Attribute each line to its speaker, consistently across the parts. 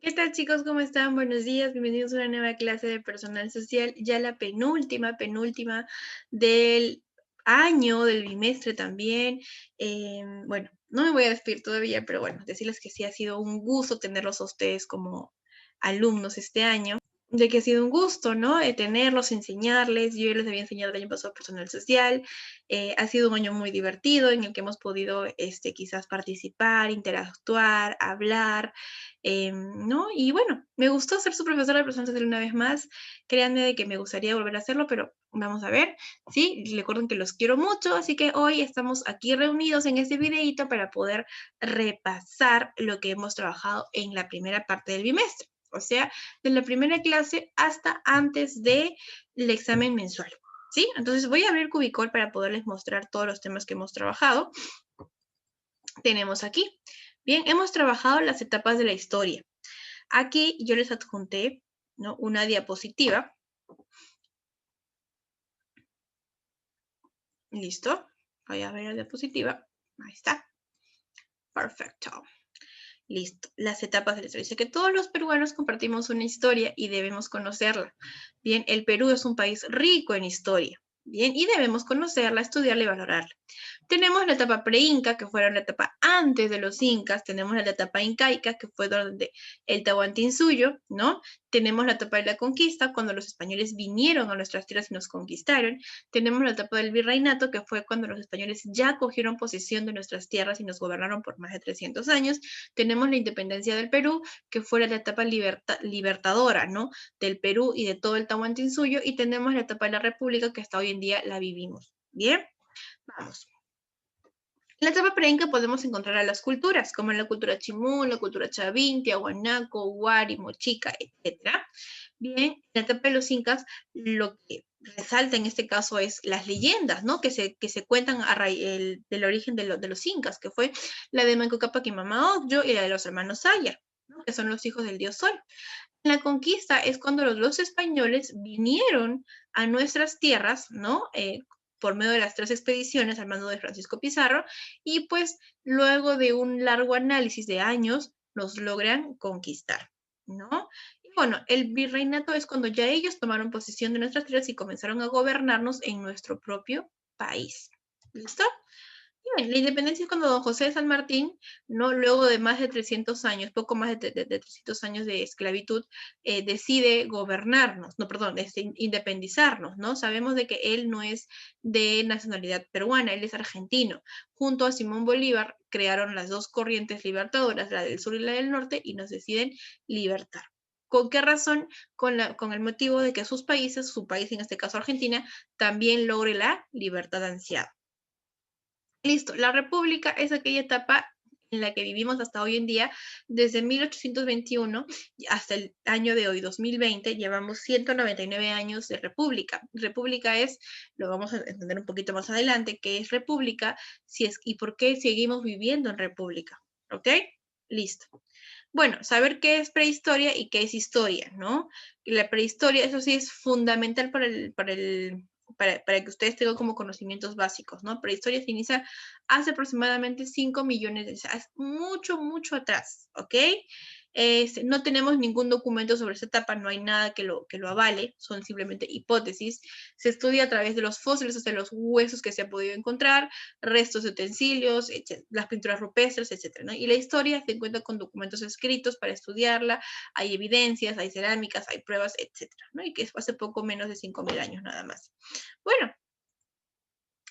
Speaker 1: ¿Qué tal, chicos? ¿Cómo están? Buenos días, bienvenidos a una nueva clase de personal social, ya la penúltima del año, del bimestre también. Bueno, no me voy a despedir todavía, pero bueno, decirles que sí ha sido un gusto tenerlos a ustedes como alumnos este año, de que ha sido un gusto, ¿no? Tenerlos, enseñarles. Yo ya les había enseñado el año pasado personal social. Ha sido un año muy divertido en el que hemos podido, quizás participar, interactuar, hablar, ¿no? Y bueno, me gustó ser su profesora de personal social una vez más. Créanme de que me gustaría volver a hacerlo, pero vamos a ver, ¿sí? Recuerden que los quiero mucho, así que hoy estamos aquí reunidos en este videito para poder repasar lo que hemos trabajado en la primera parte del bimestre. O sea, de la primera clase hasta antes del examen mensual, ¿sí? Entonces voy a abrir Cubicol para poderles mostrar todos los temas que hemos trabajado. Tenemos aquí. Bien, hemos trabajado las etapas de la historia. Aquí yo les adjunté, ¿no?, una diapositiva. Listo. Voy a ver la diapositiva. Ahí está. Perfecto. Listo. Las etapas de la historia. Dice que todos los peruanos compartimos una historia y debemos conocerla. Bien, el Perú es un país rico en historia. Bien, y debemos conocerla, estudiarla y valorarla. Tenemos la etapa pre-inca, que fue la etapa antes de los incas. Tenemos la etapa incaica, que fue donde el Tahuantinsuyo, ¿no? Tenemos la etapa de la conquista, cuando los españoles vinieron a nuestras tierras y nos conquistaron. Tenemos la etapa del virreinato, que fue cuando los españoles ya cogieron posesión de nuestras tierras y nos gobernaron por más de 300 años. Tenemos la independencia del Perú, que fue la etapa libertadora, ¿no?, del Perú y de todo el Tahuantinsuyo. Y tenemos la etapa de la república, que hasta hoy en día la vivimos. Bien, vamos. En la etapa preinca podemos encontrar a las culturas, como la cultura chimú, la cultura chavín, tiahuanaco, huari, mochica, etc. Bien, en la etapa de los incas, lo que resalta en este caso es las leyendas, ¿no?, que se cuentan del origen de los incas, que fue la de Manco Cápac y Mama Ocllo y la de los hermanos Sayar, ¿no?, que son los hijos del dios Sol. La conquista es cuando los españoles vinieron a nuestras tierras, ¿no? Por medio de las 3 expediciones al mando de Francisco Pizarro, y pues luego de un largo análisis de años nos logran conquistar, ¿no? Y bueno, el virreinato es cuando ya ellos tomaron posesión de nuestras tierras y comenzaron a gobernarnos en nuestro propio país. ¿Listo? Bien, la independencia es cuando don José de San Martín, ¿no?, luego de más de 300 años, poco más de 300 años de esclavitud, decide gobernarnos, no, perdón, independizarnos, ¿no? Sabemos de que él no es de nacionalidad peruana, él es argentino. Junto a Simón Bolívar crearon las dos corrientes libertadoras, la del sur y la del norte, y nos deciden libertar. ¿Con qué razón? Con el motivo de que sus países, su país, en este caso Argentina, también logre la libertad ansiada. Listo, la república es aquella etapa en la que vivimos hasta hoy en día. Desde 1821 hasta el año de hoy, 2020, llevamos 199 años de república. República es, lo vamos a entender un poquito más adelante, qué es república, y por qué seguimos viviendo en república, ¿ok? Listo. Bueno, saber qué es prehistoria y qué es historia, ¿no? La prehistoria, eso sí, es fundamental para que ustedes tengan como conocimientos básicos, ¿no? Prehistoria se inicia hace aproximadamente 5 millones de años, mucho, mucho atrás, ¿ok? No tenemos ningún documento sobre esta etapa, no hay nada que lo avale, son simplemente hipótesis. Se estudia a través de los fósiles, o sea, los huesos que se ha podido encontrar, restos de utensilios, las pinturas rupestres, etc., ¿no? Y la historia se encuentra con documentos escritos para estudiarla, hay evidencias, hay cerámicas, hay pruebas, etc., ¿no? Y que es hace poco menos de 5.000 años nada más. Bueno,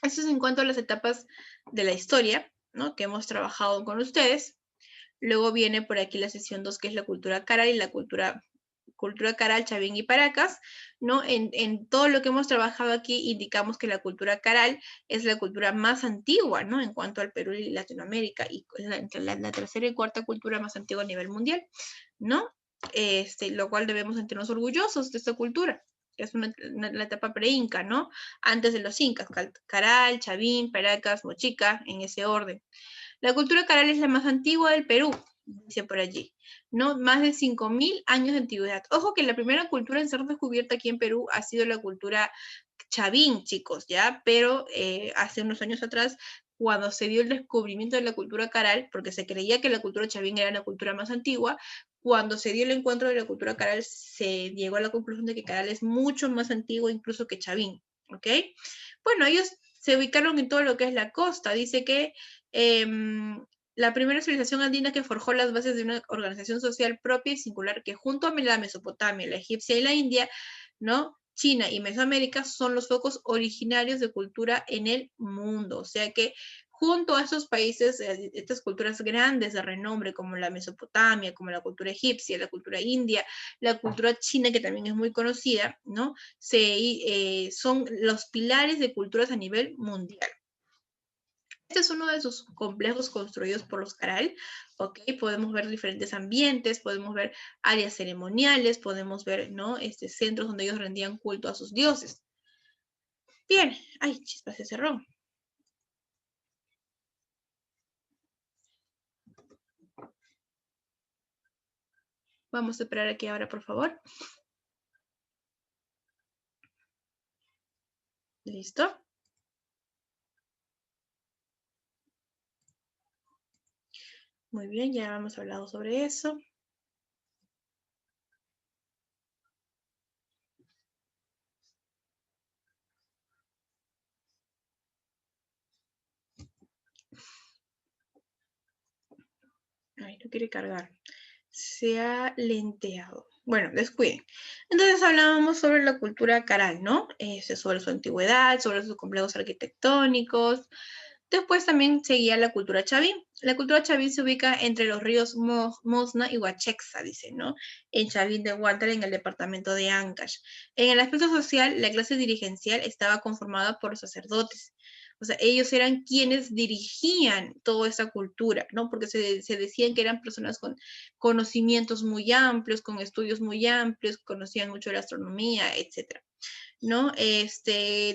Speaker 1: eso es en cuanto a las etapas de la historia, ¿no?, que hemos trabajado con ustedes. Luego viene por aquí la sesión 2, que es la cultura caral y la cultura caral, chavín y paracas, ¿no? En todo lo que hemos trabajado aquí indicamos que la cultura caral es la cultura más antigua, ¿no?, en cuanto al Perú y Latinoamérica, y la tercera y cuarta cultura más antigua a nivel mundial, ¿no? Lo cual debemos sentirnos orgullosos de esta cultura. Es la etapa pre-inca, ¿no? Antes de los incas, caral, chavín, paracas, mochica, en ese orden. La cultura caral es la más antigua del Perú, dice por allí, ¿no? Más de 5.000 años de antigüedad. Ojo que la primera cultura en ser descubierta aquí en Perú ha sido la cultura chavín, chicos, ¿ya? Pero hace unos años atrás, cuando se dio el descubrimiento de la cultura caral, porque se creía que la cultura chavín era la cultura más antigua, cuando se dio el encuentro de la cultura Caral, se llegó a la conclusión de que Caral es mucho más antiguo incluso que Chavín, ¿ok? Bueno, ellos se ubicaron en todo lo que es la costa. Dice que la primera civilización andina que forjó las bases de una organización social propia y singular que junto a la Mesopotamia, la egipcia y la India, ¿no? China y Mesoamérica son los focos originarios de cultura en el mundo. O sea que junto a esos países, estas culturas grandes de renombre, como la Mesopotamia, como la cultura egipcia, la cultura india, la cultura china, que también es muy conocida, ¿no? Son los pilares de culturas a nivel mundial. Este es uno de esos complejos construidos por los Caral, ¿ok? Podemos ver diferentes ambientes, podemos ver áreas ceremoniales, podemos ver, ¿no? Centros donde ellos rendían culto a sus dioses. Bien, ay, chispa, se cerró. Vamos a esperar aquí ahora, por favor. ¿Listo? Muy bien, ya hemos hablado sobre eso. Ay, no quiere cargar. Se ha lenteado. Bueno, descuiden. Entonces hablábamos sobre la cultura Caral, ¿no? Sobre su antigüedad, sobre sus complejos arquitectónicos. Después también seguía la cultura chavín. La cultura chavín se ubica entre los ríos Mosna y Huachexa, dice, ¿no? En Chavín de Huántar, en el departamento de Ancash. En el aspecto social, la clase dirigencial estaba conformada por sacerdotes. O sea, ellos eran quienes dirigían toda esa cultura, ¿no? Porque se decían que eran personas con conocimientos muy amplios, con estudios muy amplios, conocían mucho la astronomía, etcétera, ¿no?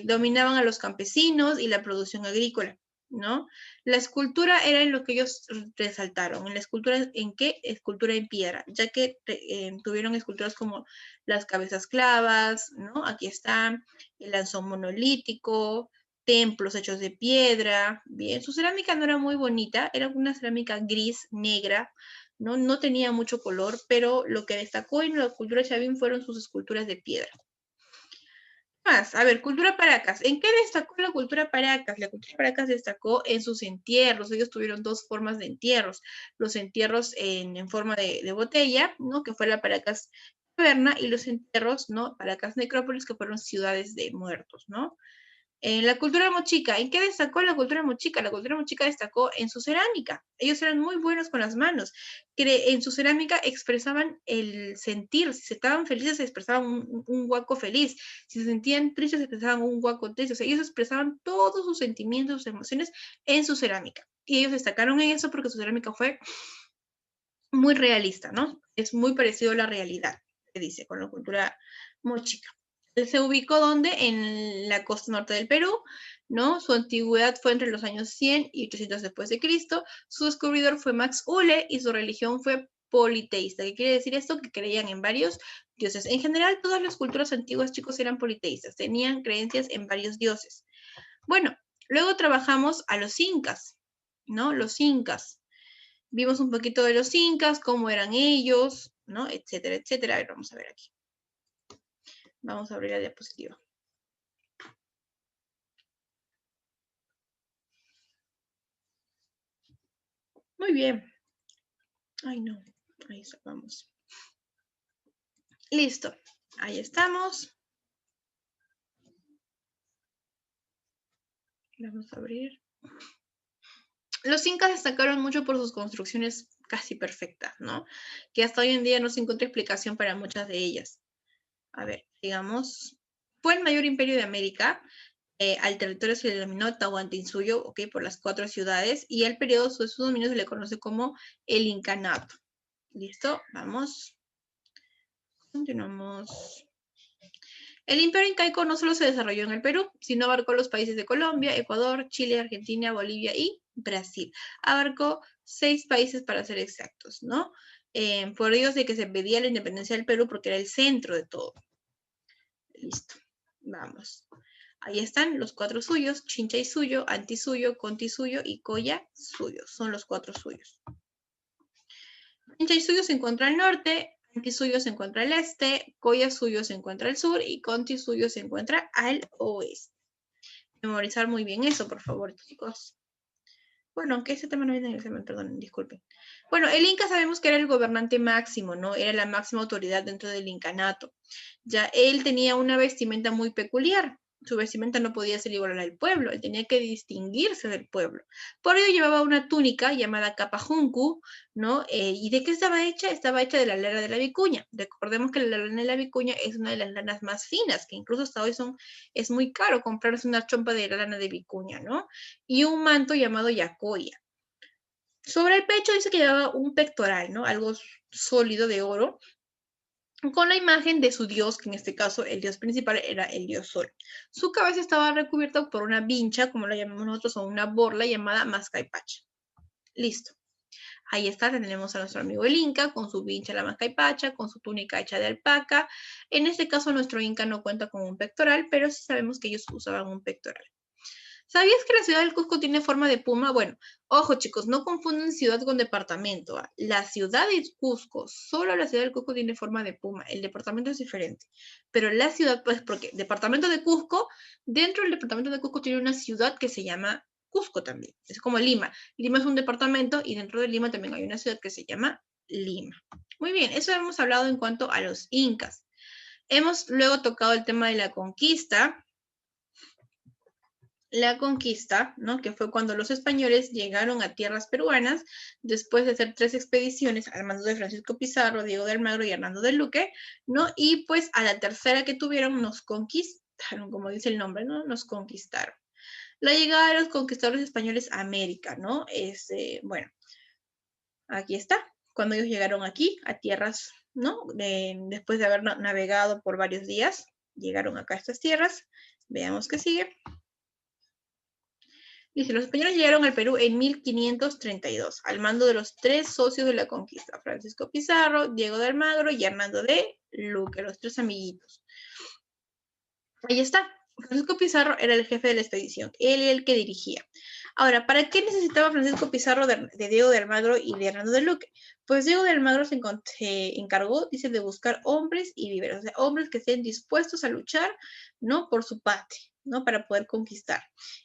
Speaker 1: Dominaban a los campesinos y la producción agrícola, ¿no? La escultura era en lo que ellos resaltaron. ¿En la escultura en qué? Escultura en piedra, ya que tuvieron esculturas como las cabezas clavas, ¿no? Aquí están, el lanzón monolítico, templos hechos de piedra, bien. Su cerámica no era muy bonita, era una cerámica gris, negra, ¿no? No tenía mucho color, pero lo que destacó en la cultura chavín fueron sus esculturas de piedra. Más, a ver, cultura Paracas. ¿En qué destacó la cultura Paracas? La cultura Paracas destacó en sus entierros. Ellos tuvieron dos formas de entierros. Los entierros en forma de botella, ¿no? Que fue la Paracas caverna, y los entierros, ¿no? Paracas necrópolis, que fueron ciudades de muertos, ¿no? En la cultura mochica, ¿en qué destacó la cultura mochica? La cultura mochica destacó en su cerámica. Ellos eran muy buenos con las manos. En su cerámica expresaban el sentir. Si estaban felices, se expresaban un huaco feliz. Si se sentían tristes, se expresaban un huaco triste. O sea, ellos expresaban todos sus sentimientos, sus emociones en su cerámica. Y ellos destacaron en eso porque su cerámica fue muy realista, ¿no? Es muy parecido a la realidad, se dice, con la cultura mochica. Se ubicó donde en la costa norte del Perú, ¿no? Su antigüedad fue entre los años 100 y 800 después de Cristo. Su descubridor fue Max Ulle y su religión fue politeísta. ¿Qué quiere decir esto? Que creían en varios dioses. En general, todas las culturas antiguas, chicos, eran politeístas, tenían creencias en varios dioses. Bueno, luego trabajamos a los incas, ¿no? Los incas. Vimos un poquito de los incas, cómo eran ellos, ¿no? Etcétera, etcétera. A ver, vamos a ver aquí. Vamos a abrir la diapositiva. Muy bien. Ay, no. Ahí está, vamos. Listo. Ahí estamos. Vamos a abrir. Los incas destacaron mucho por sus construcciones casi perfectas, ¿no? Que hasta hoy en día no se encuentra explicación para muchas de ellas. A ver, digamos, fue el mayor imperio de América. Al territorio se le denominó Tahuantinsuyo, ¿ok? Por las 4 ciudades, y al periodo de su dominio se le conoce como el Incanato. ¿Listo? Vamos. Continuamos. El imperio incaico no solo se desarrolló en el Perú, sino abarcó los países de Colombia, Ecuador, Chile, Argentina, Bolivia y Brasil. Abarcó 6 países para ser exactos, ¿no? Por ello de que se pedía la independencia del Perú porque era el centro de todo. Listo. Vamos. Ahí están los 4 suyos: Chinchay suyo, Anti suyo, Conti suyo y Coya suyo. Son los 4 suyos. Inchaisuyo se encuentra al norte, Antisuyo se encuentra al este, Collasuyo se encuentra al sur y Contisuyo se encuentra al oeste. Memorizar muy bien eso, por favor, chicos. Bueno, aunque ese tema no viene en el examen, perdón, disculpen. Bueno, el Inca sabemos que era el gobernante máximo, ¿no? Era la máxima autoridad dentro del incanato. Ya él tenía una vestimenta muy peculiar. Su vestimenta no podía ser igual a la del pueblo, él tenía que distinguirse del pueblo. Por ello llevaba una túnica llamada capajuncu, ¿no? ¿Y de qué estaba hecha? Estaba hecha de la lana de la vicuña. Recordemos que la lana de la vicuña es una de las lanas más finas, que incluso hasta hoy es muy caro comprarse una chompa de lana de vicuña, ¿no? Y un manto llamado yacoya. Sobre el pecho dice que llevaba un pectoral, ¿no? Algo sólido de oro, con la imagen de su dios, que en este caso el dios principal era el dios Sol. Su cabeza estaba recubierta por una vincha, como la llamamos nosotros, o una borla llamada Mascaypacha. Listo. Ahí está, tenemos a nuestro amigo el Inca con su vincha la Mascaypacha, con su túnica hecha de alpaca. En este caso nuestro Inca no cuenta con un pectoral, pero sí sabemos que ellos usaban un pectoral. ¿Sabías que la ciudad del Cusco tiene forma de puma? Bueno, ojo chicos, no confunden ciudad con departamento. La ciudad de Cusco, solo la ciudad del Cusco tiene forma de puma. El departamento es diferente. Pero la ciudad, pues porque departamento de Cusco, dentro del departamento de Cusco tiene una ciudad que se llama Cusco también. Es como Lima. Lima es un departamento y dentro de Lima también hay una ciudad que se llama Lima. Muy bien, eso hemos hablado en cuanto a los incas. Hemos luego tocado el tema de la conquista. La conquista, ¿no? Que fue cuando los españoles llegaron a tierras peruanas después de hacer 3 expediciones al mando de Francisco Pizarro, Diego de Almagro y Hernando de Luque, ¿no? Y pues a la tercera que tuvieron nos conquistaron, como dice el nombre, ¿no? Nos conquistaron. La llegada de los conquistadores españoles a América, ¿no? Bueno, aquí está. Cuando ellos llegaron aquí a tierras, ¿no? Después de haber navegado por varios días, llegaron acá a estas tierras. Veamos qué sigue. Dice, los españoles llegaron al Perú en 1532, al mando de los 3 socios de la conquista, Francisco Pizarro, Diego de Almagro y Hernando de Luque, los 3 amiguitos. Ahí está. Francisco Pizarro era el jefe de la expedición, él era el que dirigía. Ahora, ¿para qué necesitaba Francisco Pizarro de Diego de Almagro y de Hernando de Luque? Pues Diego de Almagro se encargó, dice, de buscar hombres y víveres, o sea, hombres que estén dispuestos a luchar, ¿no? Por su patria, ¿no? Para poder conquistar.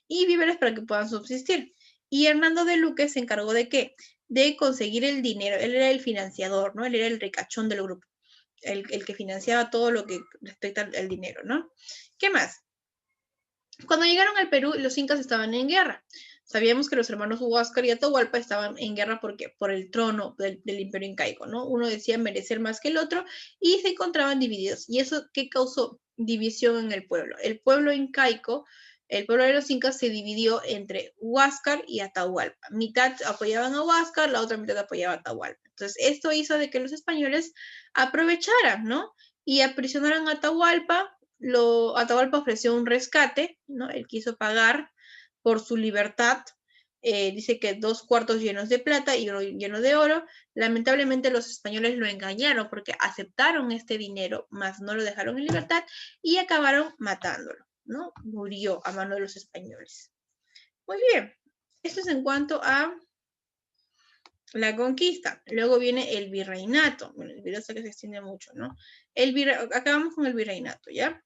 Speaker 1: Y víveres para que puedan subsistir. Y Hernando de Luque se encargó de qué? De conseguir el dinero. Él era el financiador, ¿no? Él era el ricachón del grupo. El que financiaba todo lo que respecta al dinero, ¿no? ¿Qué más? Cuando llegaron al Perú, los incas estaban en guerra. Sabíamos que los hermanos Huáscar y Atahualpa estaban en guerra porque, por el trono del imperio incaico, ¿no? Uno decía merecer más que el otro y se encontraban divididos. ¿Y eso qué causó? División en el pueblo. El pueblo incaico, el pueblo de los incas se dividió entre Huáscar y Atahualpa. Mitad apoyaban a Huáscar, la otra mitad apoyaba a Atahualpa. Entonces, esto hizo de que los españoles aprovecharan, ¿no? Y aprisionaran a Atahualpa. Atahualpa ofreció un rescate, ¿no? Él quiso pagar por su libertad. Dice que 2 cuartos llenos de plata y uno lleno de oro. Lamentablemente los españoles lo engañaron porque aceptaron este dinero, mas no lo dejaron en libertad y acabaron matándolo, ¿no? Murió a mano de los españoles. Muy bien, esto es en cuanto a la conquista. Luego viene el virreinato. Bueno, el video sé que se extiende mucho, ¿no? Acabamos con el virreinato, ¿ya?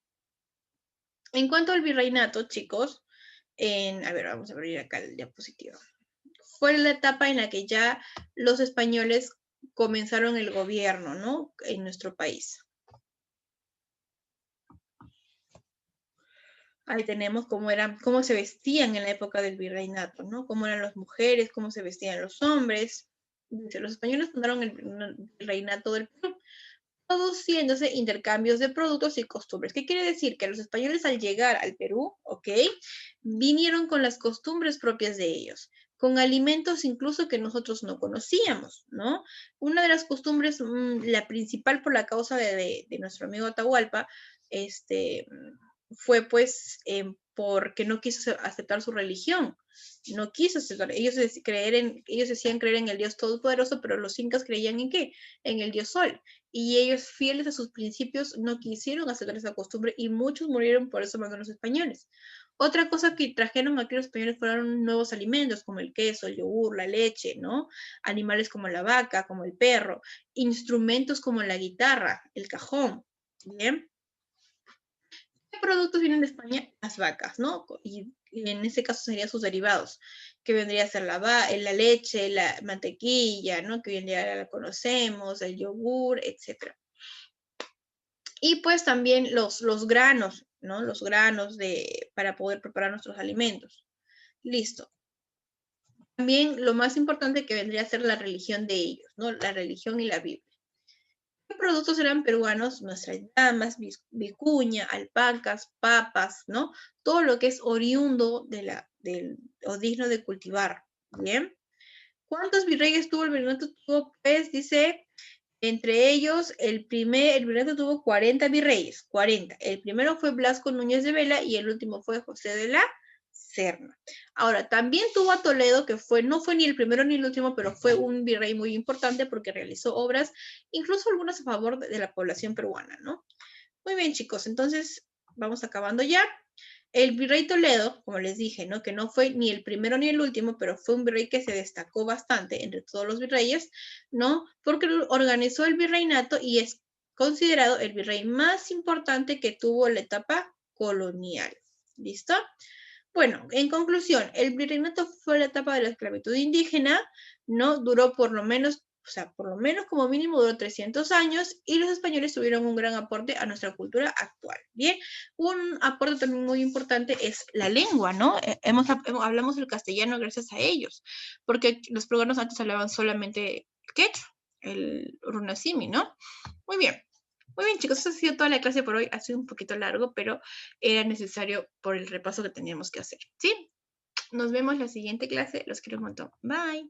Speaker 1: En cuanto al virreinato, chicos, a ver, vamos a abrir acá el diapositivo. Fue la etapa en la que ya los españoles comenzaron el gobierno, ¿no? En nuestro país. Ahí tenemos cómo se vestían en la época del virreinato, ¿no? Cómo eran las mujeres, cómo se vestían los hombres. Los españoles fundaron el reinato del Perú, produciéndose intercambios de productos y costumbres. ¿Qué quiere decir? Que los españoles al llegar al Perú, ¿ok? Vinieron con las costumbres propias de ellos, con alimentos incluso que nosotros no conocíamos, ¿no? Una de las costumbres, la principal por la causa de nuestro amigo Atahualpa, fue pues porque no quiso aceptar su religión, no quiso aceptar, ellos decían creer en el Dios Todopoderoso, pero los incas creían en qué, en el Dios Sol, y ellos fieles a sus principios no quisieron aceptar esa costumbre y muchos murieron por eso más de los españoles. Otra cosa que trajeron aquí los españoles fueron nuevos alimentos, como el queso, el yogur, la leche, ¿no? Animales como la vaca, como el perro, instrumentos como la guitarra, el cajón, ¿bien? ¿Qué productos vienen de España? Las vacas, ¿no? Y en ese caso serían sus derivados, que vendría a ser la leche, la mantequilla, ¿no? Que hoy en día la conocemos, el yogur, etc. Y pues también los granos, ¿no? Los granos para poder preparar nuestros alimentos. Listo. También lo más importante que vendría a ser la religión de ellos, ¿no? La religión y la Biblia. ¿Qué productos eran peruanos? Nuestras llamas, vicuña, alpacas, papas, ¿no? Todo lo que es oriundo o digno de cultivar, ¿bien? ¿Cuántos virreyes tuvo el virreinato? Tuvo, pues, dice, entre ellos, el virreinato tuvo 40 virreyes, 40. El primero fue Blasco Núñez de Vela y el último fue José de la Serna. Ahora, también tuvo a Toledo, que no fue ni el primero ni el último, pero fue un virrey muy importante porque realizó obras, incluso algunas a favor de la población peruana, ¿no? Muy bien, chicos, entonces vamos acabando ya. El virrey Toledo, como les dije, ¿no? Que no fue ni el primero ni el último, pero fue un virrey que se destacó bastante entre todos los virreyes, ¿no? Porque organizó el virreinato y es considerado el virrey más importante que tuvo la etapa colonial. ¿Listo? Bueno, en conclusión, el virreinato fue la etapa de la esclavitud indígena, ¿no? Duró por lo menos, o sea, por lo menos como mínimo duró 300 años y los españoles tuvieron un gran aporte a nuestra cultura actual. Bien, un aporte también muy importante es la lengua, ¿no? Hablamos el castellano gracias a ellos, porque los peruanos antes hablaban solamente quechua, el runasimi, ¿no? Muy bien. Muy bien, chicos, eso ha sido toda la clase por hoy. Ha sido un poquito largo, pero era necesario por el repaso que teníamos que hacer. ¿Sí? Nos vemos la siguiente clase. Los quiero un montón. Bye.